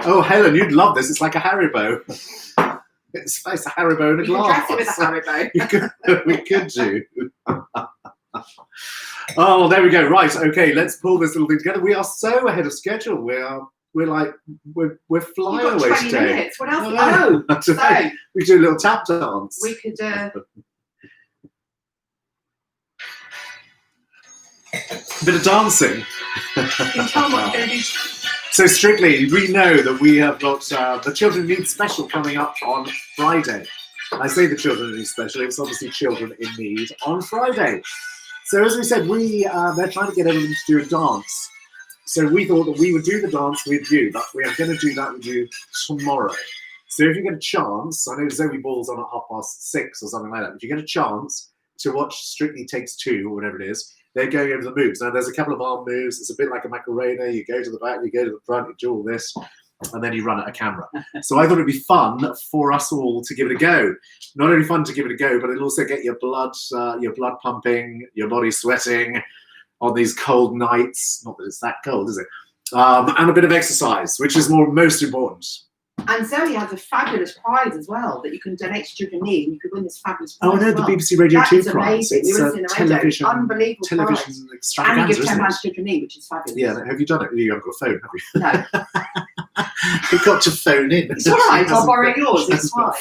Oh, Helen, you'd love this. It's like a Haribo. It's a Haribo in a glass. You can dress it with a Haribo. We could do. Oh, there we go. Right. Okay. Let's pull this little thing together. We are so ahead of schedule. We're flying You've got away 20 today. minutes. What else? Oh, so we do a little tap dance. we could. Bit of dancing. Can you tell me what you're going to do? So strictly, we know that we have got the Children Need Special coming up on Friday. I say the Children Need Special, it's obviously Children in Need on Friday. So as we said, they're trying to get everyone to do a dance. So we thought that we would do the dance with you, but we are going to do that with you tomorrow. So if you get a chance, I know Zoe Ball's on at 6:30 or something like that, but if you get a chance to watch Strictly Takes Two or whatever it is, they're going over the moves. Now, there's a couple of arm moves. It's a bit like a Macarena. You go to the back, you go to the front, you do all this, and then you run at a camera. So I thought it'd be fun for us all to give it a go. Not only fun to give it a go, but it'll also get your blood pumping, your body sweating on these cold nights. Not that it's that cold, is it? And a bit of exercise, which is most important. And Zoe has a fabulous prize as well that you can donate to Children in Need, and you could win this fabulous prize. Oh, no, as the well. BBC Radio That 2 is prize. amazing. It's We were in the television, unbelievable television prize. And extravaganza, you give isn't £10 it? to Children in Need, which is fabulous. Yeah, have you done it? You haven't got a phone, have you? No. You've got to phone in. It's all right, I'll borrow yours, it's fine.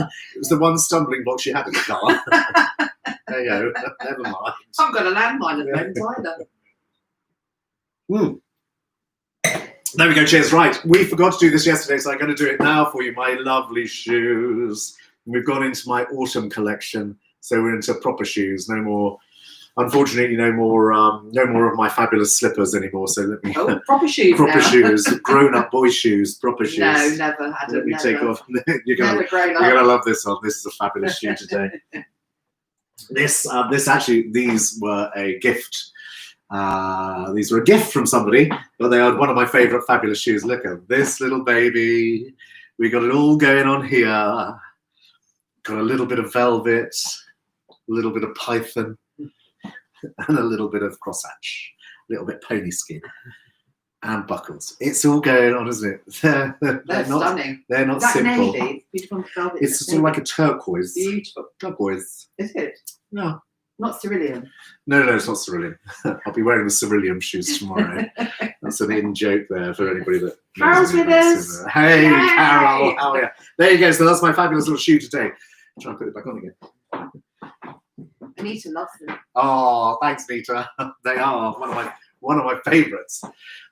It was the one stumbling block she had in the car. There you go, never mind. I haven't got a landline at the moment either. There we go, cheers. Right, we forgot to do this yesterday, so I'm going to do it now for you. My lovely shoes. We've gone into my autumn collection, so we're into proper shoes. No more, unfortunately, no more of my fabulous slippers anymore. So let me proper shoes. Proper now. shoes, grown-up boy shoes, proper shoes. No, never. Adam, Let me never. take off. You're gonna love this one. This is a fabulous shoe today. This actually, these were a gift. These were a gift from somebody, but they are one of my favourite fabulous shoes. Look at this little baby. We got it all going on here. Got a little bit of velvet, a little bit of python, and a little bit of crosshatch, a little bit pony skin, and buckles. It's all going on, isn't it? They're not stunning. They're not That simple. navy, beautiful velvet. It's sort of like a turquoise. Beautiful. Turquoise. Is it? No. Not cerulean. No, it's not cerulean. I'll be wearing the cerulean shoes tomorrow. That's an in joke there for anybody that. Carol's with us. Hey, Yay! Carol, how are you? There you go. So that's my fabulous little shoe today. Try and put it back on again. Anita loves them. Oh, thanks, Nita. They are one of my favourites.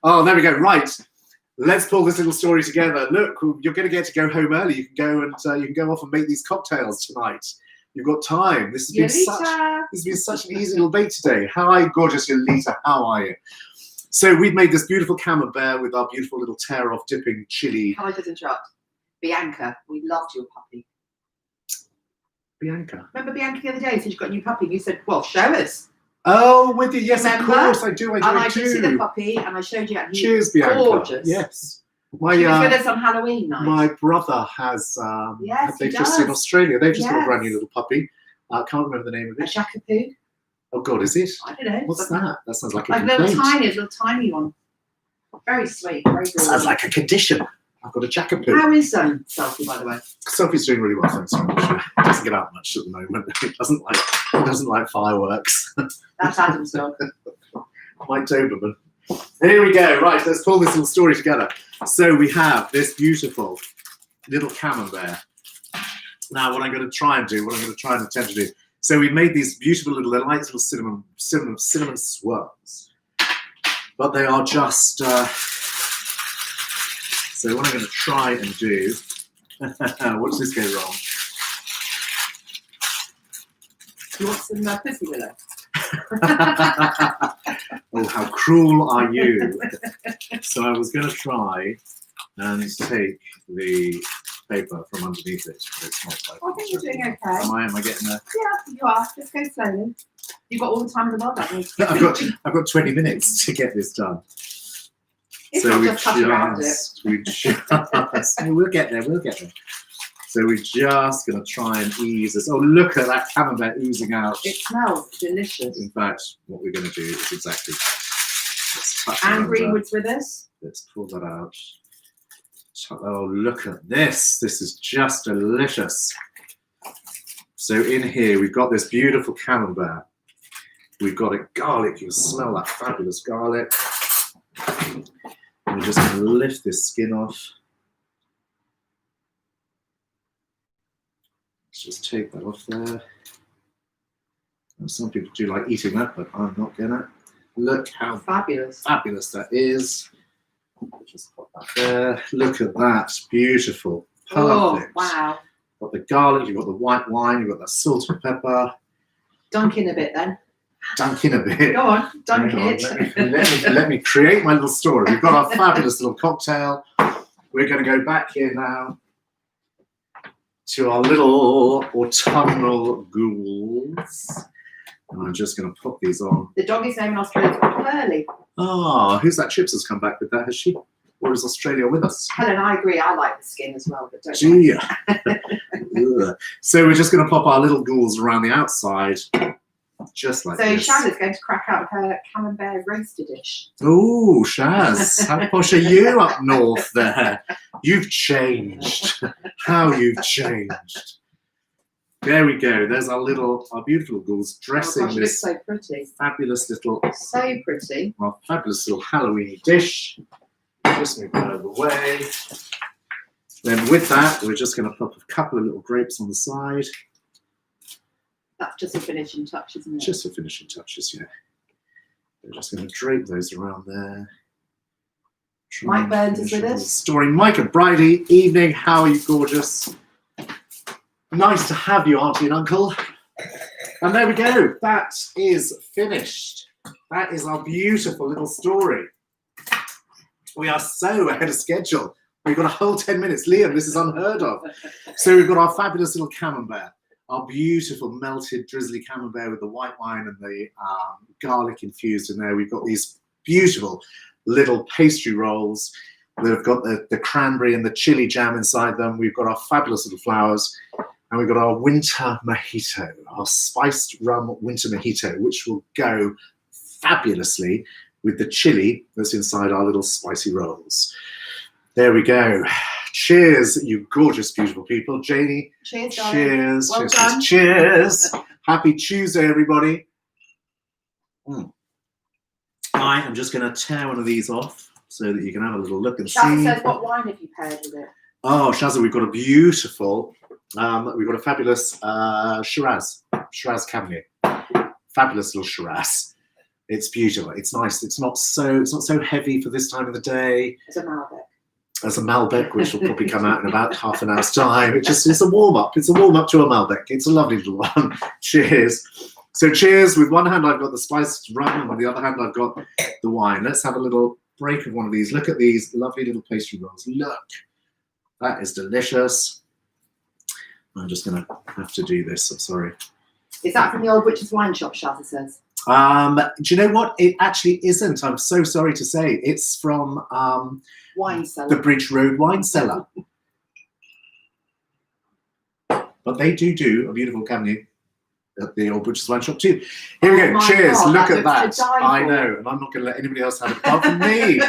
Oh, there we go. Right. Let's pull this little story together. Look, you're going to get to go home early. You can go off and make these cocktails tonight. You've got time. This has been such an easy little bake today. Hi, gorgeous Yolita. How are you? So we've made this beautiful camembert with our beautiful little tear-off dipping chili. Can I just interrupt? Bianca, we loved your puppy. Bianca. Remember Bianca the other day? Said you got a new puppy. You said, "Well, show us." Oh, with you. Yes, Remember? of course I do. And I did see the puppy, and I showed you. Cheers, Bianca. Gorgeous. Yes. She was with us on Halloween night. My brother has. Yes, they've just in Australia. They've just got a Yes. brand new little puppy. I can't remember the name of A it. Shakapoo. Oh God, is it? I don't know. What's that? That sounds like a Like complaint. little tiny one. Very sweet. Very good. Sounds like a condition. I've got a jackapoo. How is Selfie, by the way? Sophie's doing really well, thanks very much. Doesn't get out much at the moment. It doesn't like fireworks. That's Adam's dog. Mike Doberman. Here we go. Right, let's pull this little story together. So we have this beautiful little camembert. Now, what I'm going to try and attempt to do. So we made these beautiful little cinnamon swirls, but they are just. So what I'm going to try and do. Watch this go wrong. You want some pussy willow? Oh, how cruel are you? So I was going to try and take the paper from underneath it, but it's not like I think you're doing okay. Am I getting there? Yeah, you are. Just go slowly. You've got all the time in the world, haven't you? I've got 20 minutes to get this done. It's So not we just touch around it. We'll get there. So we're just going to try and ease this. Oh, look at that camembert oozing out. It smells delicious. In fact, what we're going to do is exactly that. And Greenwood's with us. Let's pull that out. Oh, look at this. This is just delicious. So in here, we've got this beautiful camembert. We've got a garlic. You can smell that fabulous garlic. We're just going to lift this skin off. Let's just take that off there. And some people do like eating that, but I'm not gonna. Look how fabulous that is. Just put that there. Look at that, beautiful, perfect. Oh, wow. Got the garlic, you've got the white wine, you've got the salt and pepper. Dunk in a bit then. Dunk in a bit. Go on, dunk it. Let me create my little story. We've got our fabulous little cocktail. We're going to go back here now to our little autumnal gourds. And I'm just going to pop these on. The doggy's name in Australia is Pearly. Oh, who's that? Chips has come back with that, has she? Or is Australia with us? Helen, I agree. I like the skin as well, but don't. Gee. So we're just going to pop our little gourds around the outside, just like this. So Shaz is going to crack out her camembert roaster dish. Oh, Shaz, how posh are you up north there? You've changed. How you've changed. There we go. There's our beautiful gourds dressing Oh gosh, it this looks so pretty. fabulous little, So pretty. our fabulous little Halloween dish. Just move that out of the way. Then with that, we're just going to pop a couple of little grapes on the side. That's just a finishing touch, isn't it? Just for finishing touches, yeah. We're just going to drape those around there. Mike Burns is with us. Story. Mike and Bridie, evening. How are you, gorgeous? Nice to have you, Auntie and Uncle. And there we go. That is finished. That is our beautiful little story. We are so ahead of schedule. We've got a whole 10 minutes. Liam, this is unheard of. So we've got our fabulous little camembert, our beautiful melted drizzly camembert with the white wine and the garlic infused in there. We've got these beautiful little pastry rolls that have got the cranberry and the chili jam inside them. We've got our fabulous little flowers. And we've got our winter mojito, our spiced rum winter mojito, which will go fabulously with the chili that's inside our little spicy rolls. There we go. Cheers, you gorgeous, beautiful people. Janie, cheers, darling. Cheers. Well cheers, done. Cheers. Happy Tuesday, everybody. I am just going to tear one of these off so that you can have a little look and Shazza see. says, what wine have you paired with it? Oh, Shazza, we've got a beautiful, we've got a fabulous Shiraz Cabernet. Fabulous little Shiraz. It's beautiful. It's nice. It's not so heavy for this time of the day. It's a Malbec. There's a Malbec, which will probably come out in about half an hour's time. It's a warm-up. It's a warm-up to a Malbec. It's a lovely little one. Cheers. So cheers. With one hand, I've got the spiced rum, and with the other hand, I've got the wine. Let's have a little break of one of these. Look at these lovely little pastry rolls. Look. That is delicious. I'm just going to have to do this. I'm sorry. Is that from the old Butcher's Wine Shop, Shazza says? Do you know what? It actually isn't. I'm so sorry to say. It's from Wine cellar. the Bridge Road Wine Cellar. But they do a beautiful Cabernet at the old Butcher's Wine Shop too. Here we go. Cheers. God, look at that. I for. know. And I'm not going to let anybody else have it apart from me.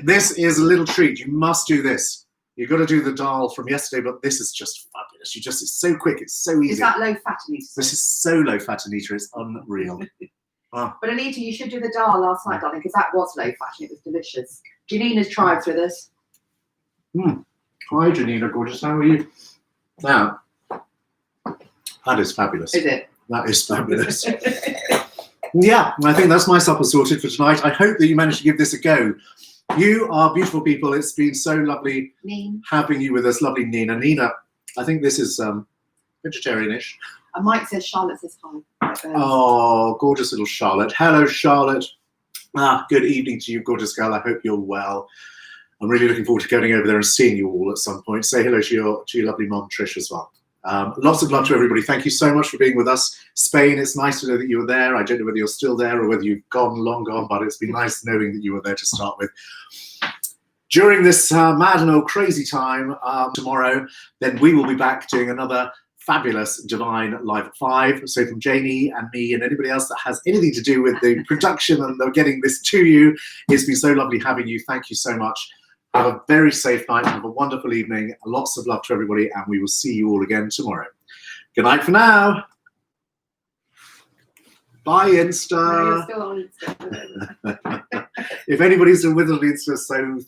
This is a little treat. You must do this. You've got to do the dal from yesterday, but this is just fabulous. It's so quick. It's so easy. Is that low fat, Anita? This is so low fat, Anita. It's unreal. But Anita, you should do the dal last night, darling, because that was low fat and it was delicious. Janina's tried with us. Hi, Janina, gorgeous. How are you? Now, that is fabulous. Is it? That is fabulous. Yeah, I think that's my supper sorted for tonight. I hope that you managed to give this a go. You are beautiful people. It's been so lovely having you with us. Lovely Nina. Nina, I think this is vegetarian-ish. And Mike says Charlotte says hi. Oh, gorgeous little Charlotte. Hello, Charlotte. Good evening to you, gorgeous girl. I hope you're well. I'm really looking forward to going over there and seeing you all at some point. Say hello to your lovely mom, Trish, as well. Lots of love to everybody. Thank you so much for being with us. Spain, it's nice to know that you were there. I don't know whether you're still there or whether you've gone, long gone, but it's been nice knowing that you were there to start with. During this mad and old crazy time tomorrow, then we will be back doing another fabulous Devine Live at 5. So from Janie and me and anybody else that has anything to do with the production and getting this to you, it's been so lovely having you. Thank you so much. Have a very safe night. Have a wonderful evening. Lots of love to everybody, and we will see you all again tomorrow. Good night for now. Bye, Insta. No, you're still on Insta. If anybody's still with us on Insta, so thank